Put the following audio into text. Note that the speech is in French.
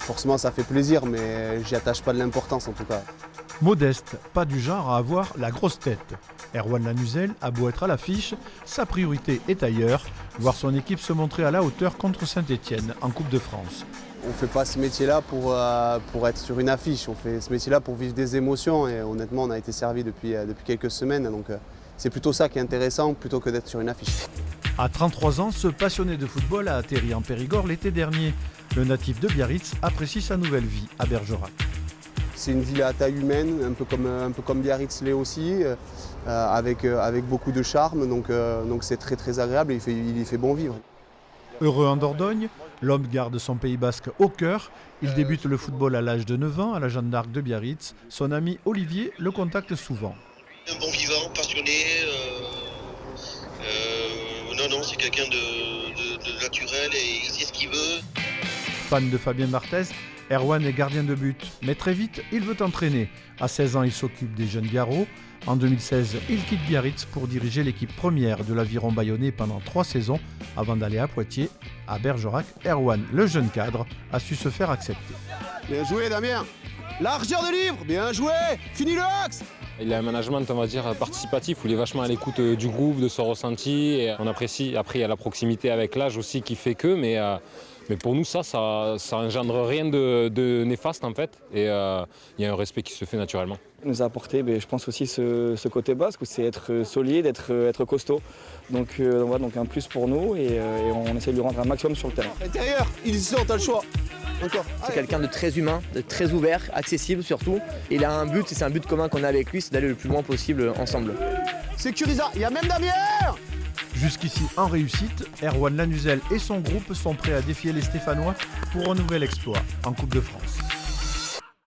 forcément ça fait plaisir, mais j'y attache pas de l'importance en tout cas. Modeste, pas du genre à avoir la grosse tête. Erwan Lanuzel a beau être à l'affiche, sa priorité est ailleurs, voir son équipe se montrer à la hauteur contre Saint-Étienne en Coupe de France. On ne fait pas ce métier-là pour être sur une affiche, on fait ce métier-là pour vivre des émotions et honnêtement on a été servi depuis quelques semaines, donc c'est plutôt ça qui est intéressant plutôt que d'être sur une affiche. À 33 ans, ce passionné de football a atterri en Périgord l'été dernier. Le natif de Biarritz apprécie sa nouvelle vie à Bergerac. C'est une ville à taille humaine, un peu comme Biarritz l'est aussi, avec beaucoup de charme, donc c'est très agréable et il y fait bon vivre. Heureux en Dordogne, l'homme garde son Pays Basque au cœur. Il débute le football à l'âge de 9 ans à la Jeanne d'Arc de Biarritz. Son ami Olivier le contacte souvent. Un bon vivant, passionné. Non, c'est quelqu'un de naturel et il sait ce qu'il veut. Fan de Fabien Barthez, Erwan est gardien de but. Mais très vite, il veut entraîner. À 16 ans, il s'occupe des jeunes garrots. En 2016, il quitte Biarritz pour diriger l'équipe première de l'Aviron Bayonnais pendant 3 saisons avant d'aller à Poitiers. À Bergerac, Erwan, le jeune cadre, a su se faire accepter. Bien joué Damien, largeur de livre, bien joué, fini le axe. Il a un management, on va dire, participatif où il est vachement à l'écoute du groupe, de son ressenti. Et on apprécie. Après, il y a la proximité avec l'âge aussi qui fait que, mais pour nous, ça engendre rien de néfaste en fait. Et il y a un respect qui se fait naturellement. Il nous a apporté, je pense aussi ce côté basque où c'est être solide, être costaud. Donc voilà, donc un plus pour nous et on essaie de lui rendre un maximum sur le terrain. Intérieur, il sort, t'as le choix. Encore. C'est quelqu'un de très humain, de très ouvert, accessible surtout. Il a un but, et c'est un but commun qu'on a avec lui, c'est d'aller le plus loin possible ensemble. Sécurisa, il y a même Damien. Jusqu'ici en réussite, Erwan Lanuzel et son groupe sont prêts à défier les Stéphanois pour un nouvel exploit en Coupe de France.